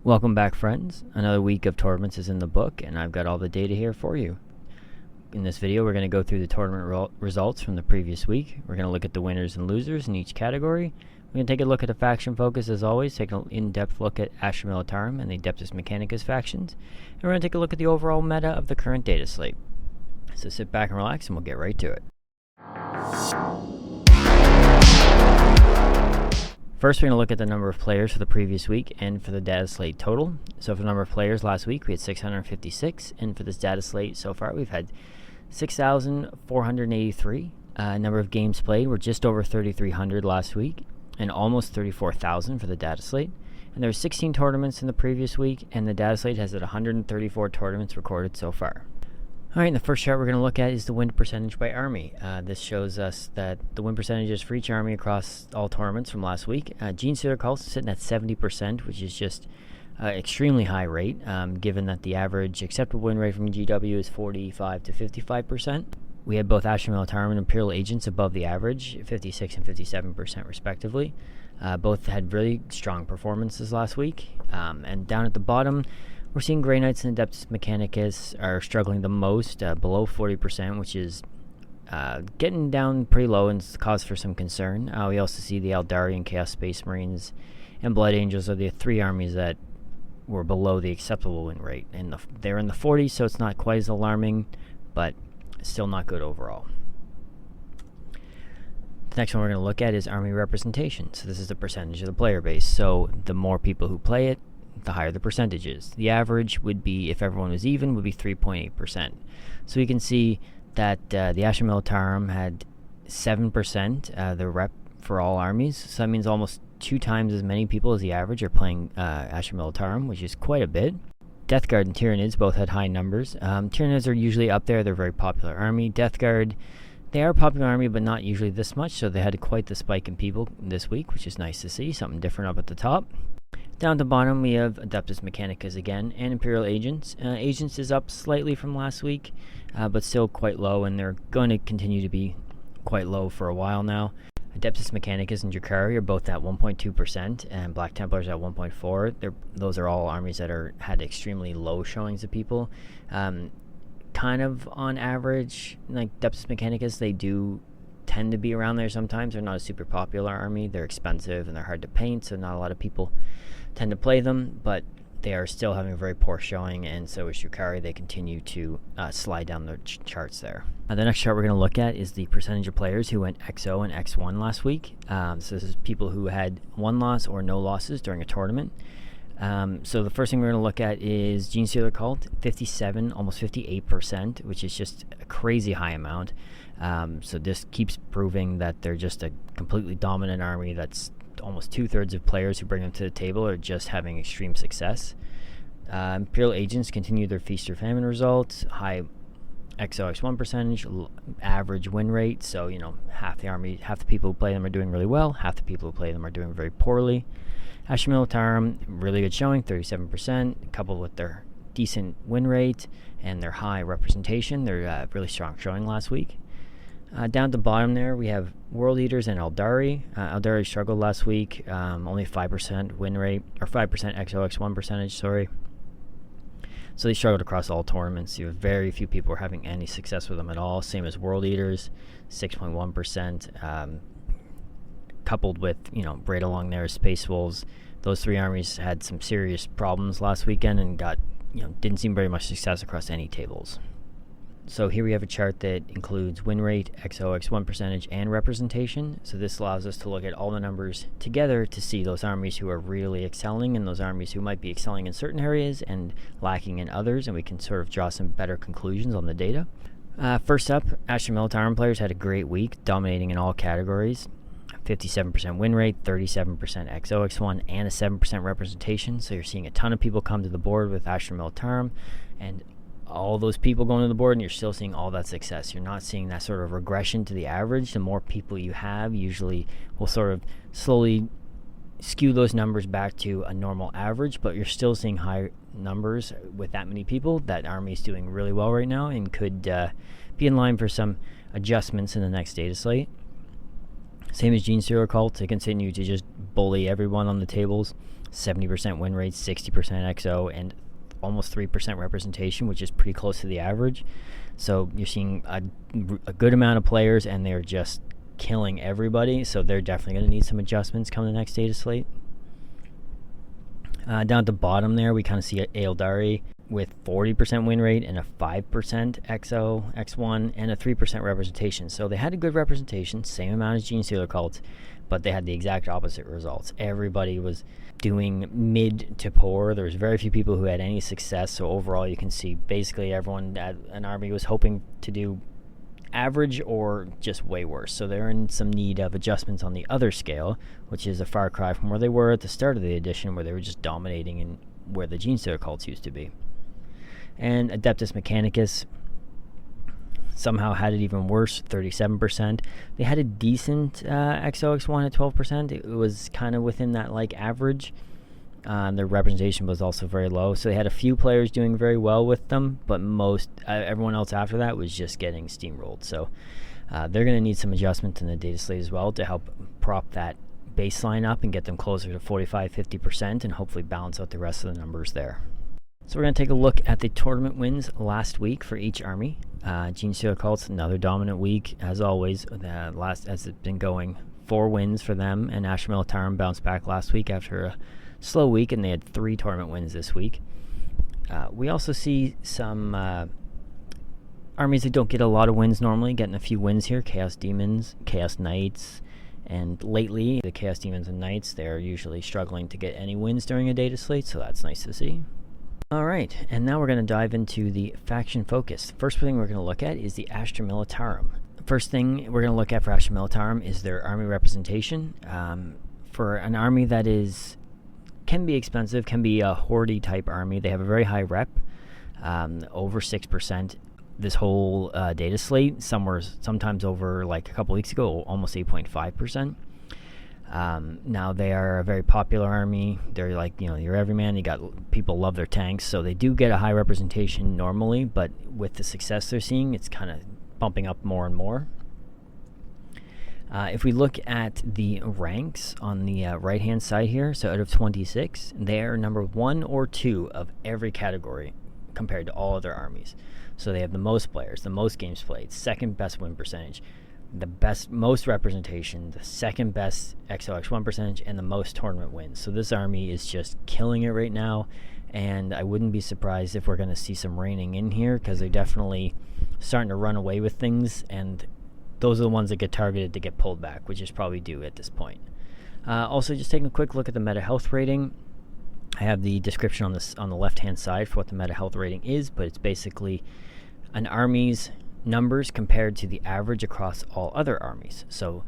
Welcome back, friends. Another week of tournaments is in the book, and I've got all the data here for you. In this video, we're going to go through the tournament results from the previous week. We're going to look at the winners and losers in each category. We're going to take a look at the faction focus, as always, take an in-depth look at Astra Militarum and the Adeptus Mechanicus factions. And we're going to take a look at the overall meta of the current data slate. So sit back and relax, and we'll get right to it. First, we're going to look at the number of players for the previous week and for the data slate total. So for the number of players last week, we had 656, and for this data slate so far, we've had 6,483. Number of games played were just over 3,300 last week, and almost 34,000 for the data slate. And there were 16 tournaments in the previous week, and the data slate has 134 tournaments recorded so far. Alright, the first chart we're going to look at is the win percentage by army. This shows us that the win percentages for each army across all tournaments from last week. Genestealer Cult is sitting at 70%, which is just extremely high rate, given that the average acceptable win rate from GW is 45 to 55%. We had both Astra Militarum and Imperial Agents above the average, 56 and 57% respectively. Both had really strong performances last week. And down at the bottom, we're seeing Grey Knights and Adeptus Mechanicus are struggling the most, below 40%, which is getting down pretty low and it's cause for some concern. We also see the Eldari and Chaos Space Marines and Blood Angels are the three armies that were below the acceptable win rate. And they're in the 40s, so it's not quite as alarming, but still not good overall. The next one we're going to look at is Army Representation. So this is the percentage of the player base. So the more people who play it, the higher the percentages. The average would be, if everyone was even, would be 3.8%. So we can see that the Astra Militarum had 7% the rep for all armies. So that means almost 2 times as many people as the average are playing Astra Militarum, which is quite a bit. Death Guard and Tyranids both had high numbers. Tyranids are usually up there. They're a very popular army. Death Guard, they are a popular army, but not usually this much, so they had quite the spike in people this week, which is nice to see. Something different up at the top. Down at the bottom, we have Adeptus Mechanicus again, and Imperial Agents. Agents is up slightly from last week, but still quite low, and they're going to continue to be quite low for a while now. Adeptus Mechanicus and Drukhari are both at 1.2%, and Black Templars at 1.4%. Those are all armies that had extremely low showings of people. Kind of on average, like Adeptus Mechanicus, they do tend to be around there sometimes. They're not a super popular army. They're expensive, and they're hard to paint, so not a lot of people tend to play them, but they are still having a very poor showing, and so is Drukhari. They continue to slide down the charts there. The next chart we're going to look at is the percentage of players who went X-0 and X1 last week. So this is people who had 1 loss or no losses during a tournament. So the first thing we're going to look at is Genestealer Cult, 57, almost 58%, which is just a crazy high amount. So this keeps proving that they're just a completely dominant army that's almost 2/3 of players who bring them to the table are just having extreme success. Imperial Agents continue their feast or famine results, high X-0 X1 percentage, average win rate. So half the people who play them are doing really well, half the people who play them are doing very poorly. Astra Militarum, really good showing, 37%, coupled with their decent win rate and their high representation. They're really strong showing last week. Down at the bottom there, we have World Eaters and Eldari. Eldari struggled last week, only 5% win rate, or 5% X-0 X1 percentage, sorry. So they struggled across all tournaments. Very few people were having any success with them at all. Same as World Eaters, 6.1%. Coupled with, right along there, Space Wolves. Those 3 armies had some serious problems last weekend and didn't seem very much success across any tables. So here we have a chart that includes win rate, X-0 X1 percentage, and representation. So this allows us to look at all the numbers together to see those armies who are really excelling and those armies who might be excelling in certain areas and lacking in others, and we can sort of draw some better conclusions on the data. First up, Astra Militarum players had a great week, dominating in all categories. 57% win rate, 37% X-0 X1, and a 7% representation. So you're seeing a ton of people come to the board with Astra Militarum, and all those people going to the board, and you're still seeing all that success. You're not seeing that sort of regression to the average. The more people you have usually will sort of slowly skew those numbers back to a normal average, but you're still seeing high numbers with that many people. That army is doing really well right now and could be in line for some adjustments in the next data slate. Same as Genestealer Cult, they continue to just bully everyone on the tables. 70% win rate, 60% XO, and almost 3% representation, which is pretty close to the average. So you're seeing a good amount of players, and they're just killing everybody. So they're definitely going to need some adjustments come the next data slate. Down at the bottom there, we kind of see Eldari with 40% win rate and a 5% XO, X1, and a 3% representation. So they had a good representation, same amount as Gene Stealer cults, but they had the exact opposite results. Everybody was doing mid to poor. There was very few people who had any success. So overall, you can see basically everyone at an army was hoping to do average or just way worse. So they're in some need of adjustments on the other scale, which is a far cry from where they were at the start of the edition, where they were just dominating in where the Gene Stealer cults used to be. And Adeptus Mechanicus somehow had it even worse, 37%. They had a decent XOX1 at 12%. It was kind of within that like average. Their representation was also very low, so they had a few players doing very well with them, but most everyone else after that was just getting steamrolled. So they're going to need some adjustment in the data slate as well to help prop that baseline up and get them closer to 45-50% and hopefully balance out the rest of the numbers there. So we're going to take a look at the tournament wins last week for each army. Gene Stealer cults, another dominant week as always. As it's been going, 4 wins for them, and Astra Militarum bounced back last week after a slow week, and they had 3 tournament wins this week. We also see some armies that don't get a lot of wins normally getting a few wins here. Chaos Demons, Chaos Knights, and lately the Chaos Demons and Knights, they're usually struggling to get any wins during a data slate, so that's nice to see. Alright, and now we're going to dive into the faction focus. The first thing we're going to look at is the Astra Militarum. The first thing we're going to look at for Astra Militarum is their army representation. For an army that can be expensive, can be a horde type army, they have a very high rep, over 6%. This whole data slate, sometimes over like a couple weeks ago, almost 8.5%. Now they are a very popular army. They're like, your everyman. People love their tanks, so they do get a high representation normally, but with the success they're seeing, it's kind of bumping up more and more. If we look at the ranks on the right-hand side here, so out of 26, they are number 1 or 2 of every category compared to all other armies. So they have the most players, the most games played, second best win percentage, the most representation, the second best XOX1 percentage, and the most tournament wins. So this army is just killing it right now, and I wouldn't be surprised if we're going to see some reining in here, because they're definitely starting to run away with things, and those are the ones that get targeted to get pulled back, which is probably due at this point. Also, just taking a quick look at the meta health rating. I have the description on the left-hand side for what the meta health rating is, but it's basically an army's numbers compared to the average across all other armies. So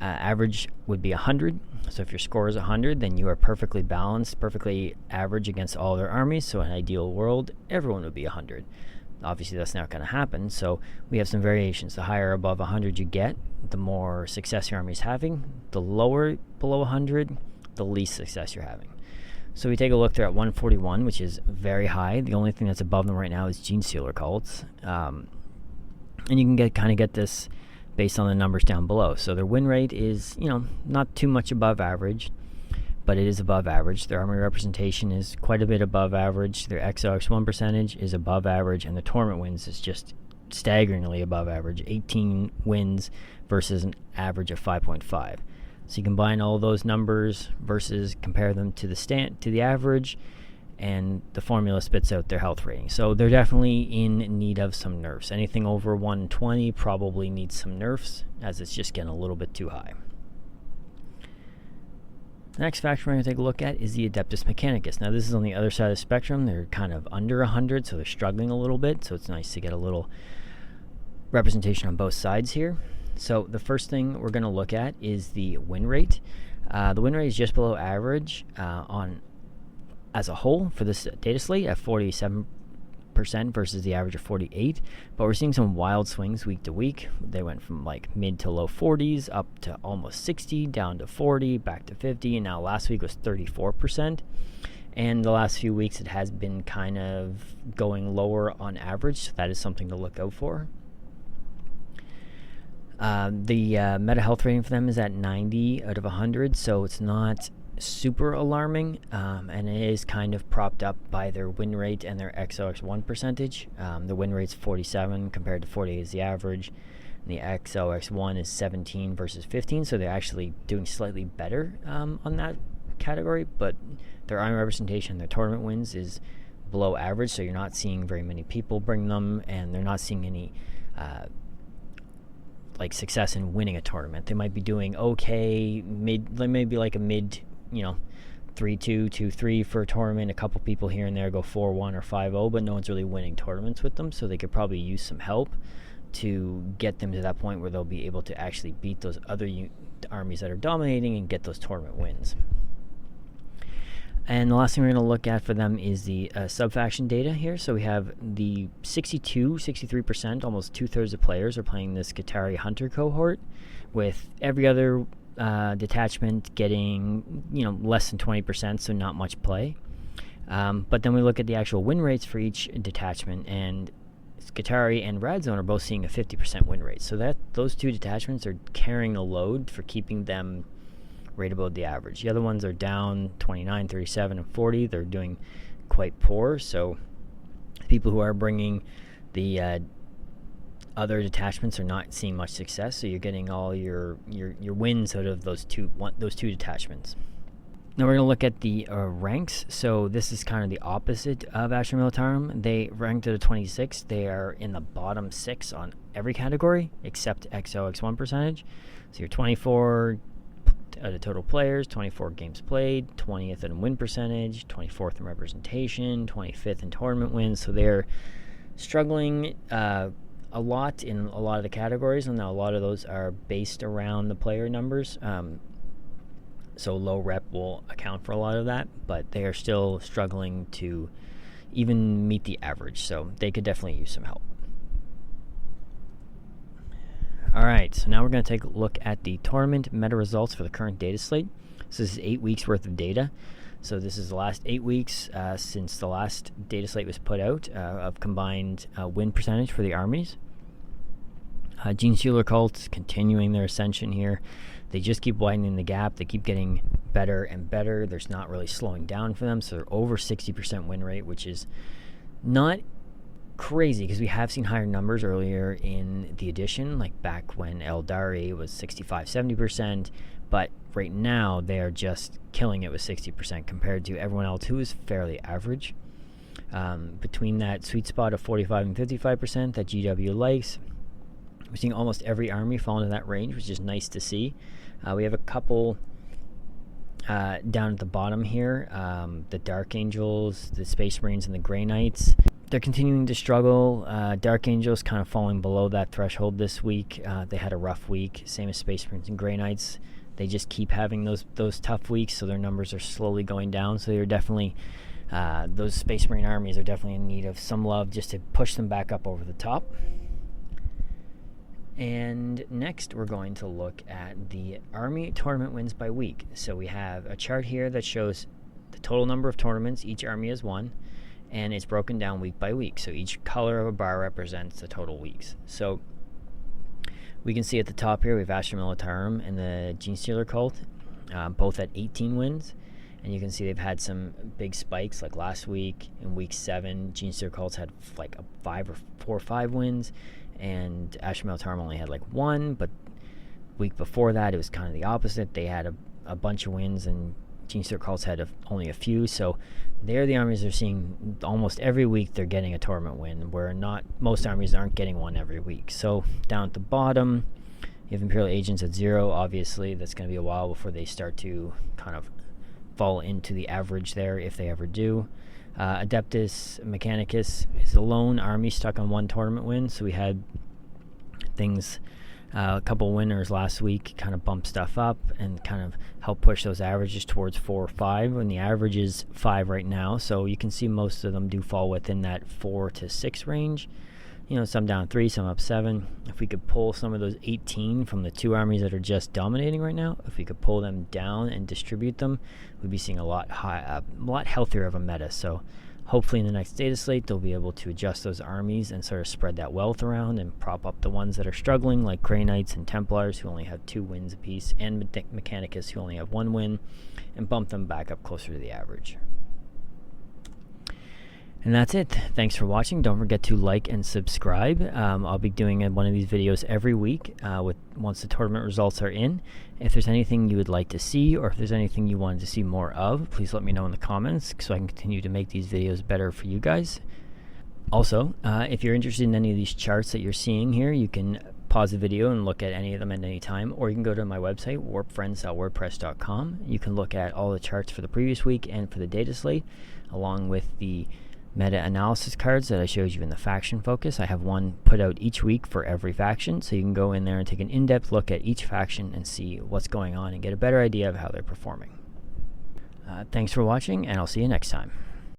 average would be 100. So if your score is 100, then you are perfectly balanced, perfectly average against all other armies. So in an ideal world, everyone would be 100. Obviously, that's not going to happen. So we have some variations. The higher above 100 you get, the more success your army is having. The lower below 100, the least success you're having. So we take a look there at 141, which is very high. The only thing that's above them right now is Gene Stealer cults. And you can kind of get this based on the numbers down below. So their win rate is, not too much above average, but it is above average. Their army representation is quite a bit above average. Their XOX1 percentage is above average, and the tournament wins is just staggeringly above average, 18 wins versus an average of 5.5. So you combine all those numbers versus compare them to the average, and the formula spits out their health rating. So they're definitely in need of some nerfs. Anything over 120 probably needs some nerfs, as it's just getting a little bit too high. The next faction we're going to take a look at is the Adeptus Mechanicus. Now this is on the other side of the spectrum. They're kind of under 100, so they're struggling a little bit. So it's nice to get a little representation on both sides here. So the first thing we're going to look at is the win rate. The win rate is just below average as a whole for this data slate at 47% versus the average of 48%. But we're seeing some wild swings week to week. They went from like mid to low 40s up to almost 60, down to 40, back to 50, and now last week was 34%. And the last few weeks it has been kind of going lower on average, so that is something to look out for. The meta health rating for them is at 90 out of 100, so it's not super alarming, and it is kind of propped up by their win rate and their XOX1 percentage. The win rate's 47 compared to 48 is the average. And the XOX1 is 17 versus 15, so they're actually doing slightly better on that category, but their army representation, their tournament wins is below average, so you're not seeing very many people bring them, and they're not seeing any like success in winning a tournament. They might be doing okay, maybe like a mid, 3-2, 2-3 for a tournament. A couple people here and there go 4-1 or 5-0, but no one's really winning tournaments with them, so they could probably use some help to get them to that point where they'll be able to actually beat those other armies that are dominating and get those tournament wins. And the last thing we're going to look at for them is the sub-faction data here. So we have the 63%, almost 2/3 of players are playing this Drukhari Hunter cohort, with every other detachment getting, less than 20%, so not much play. But then we look at the actual win rates for each detachment, and Drukhari and Radzone are both seeing a 50% win rate. So that those two detachments are carrying the load for keeping them right above the average. The other ones are down 29, 37, and 40. They're doing quite poor. So people who are bringing the other detachments are not seeing much success. So you're getting all your wins out of those two detachments. Now we're going to look at the ranks. So this is kind of the opposite of Astra Militarum. They ranked at a 26. They are in the bottom 6 on every category except XOX1 percentage. So you're 24 out of total players, 24 games played, 20th in win percentage, 24th in representation, 25th in tournament wins. So they're struggling a lot in a lot of the categories, and now a lot of those are based around the player numbers. So low rep will account for a lot of that, but they are still struggling to even meet the average, so they could definitely use some help. Alright, so now we're going to take a look at the tournament meta results for the current data slate. So this is 8 weeks worth of data. So this is the last 8 weeks since the last data slate was put out of combined win percentage for the armies. Genestealer cults continuing their ascension here. They just keep widening the gap. They keep getting better and better. There's not really slowing down for them. So they're over 60% win rate, which is not crazy because we have seen higher numbers earlier in the edition, like back when Eldari was 65-70%. But right now they are just killing it with 60% compared to everyone else who is fairly average. Between that sweet spot of 45 and 55% that GW likes, we're seeing almost every army fall into that range, which is nice to see. We have a couple down at the bottom here, the Dark Angels, the Space Marines, and the Grey Knights. They're continuing to struggle. Dark Angels kind of falling below that threshold this week. They had a rough week, same as Space Marines and Grey Knights. They just keep having those tough weeks, so their numbers are slowly going down. So they're definitely, those Space Marine armies are definitely in need of some love just to push them back up over the top. And next we're going to look at the army tournament wins by week. So we have a chart here that shows the total number of tournaments each army has won, and it's broken down week by week. So each color of a bar represents the total weeks. So we can see at the top here we have Astra Militarum and the Genestealer cult, both at 18 wins. And you can see they've had some big spikes, like last week in week 7, Genestealer cults had like 4 or 5 wins, and Astra Militarum only had like 1. But week before that it was kind of the opposite. They had a bunch of wins, and Genestealer cults had only a few. So they're the armies that are seeing almost every week they're getting a tournament win, where most armies aren't getting one every week. So down at the bottom you have Imperial Agents at 0. Obviously that's going to be a while before they start to kind of fall into the average there, if they ever do. Adeptus Mechanicus is a lone army stuck on 1 tournament win. So we had things, a couple winners last week kind of bump stuff up and kind of help push those averages towards 4 or 5, and the average is 5 right now. So you can see most of them do fall within that 4 to 6 range. Some down 3, some up 7. If we could pull some of those 18 from the 2 armies that are just dominating right now, if we could pull them down and distribute them, we'd be seeing a lot healthier of a meta. So Hopefully in the next data slate they'll be able to adjust those armies and sort of spread that wealth around and prop up the ones that are struggling, like Grey Knights and Templars, who only have 2 wins apiece, and Mechanicus, who only have 1 win, and bump them back up closer to the average. And that's it. Thanks for watching. Don't forget to like and subscribe. I'll be doing one of these videos every week once the tournament results are in. If there's anything you would like to see, or if there's anything you wanted to see more of, please let me know in the comments so I can continue to make these videos better for you guys. Also, if you're interested in any of these charts that you're seeing here, you can pause the video and look at any of them at any time, or you can go to my website, warpfriends.wordpress.com. You can look at all the charts for the previous week and for the data slate, along with the meta-analysis cards that I showed you in the faction focus. I have one put out each week for every faction, so you can go in there and take an in-depth look at each faction and see what's going on and get a better idea of how they're performing. Thanks for watching, and I'll see you next time.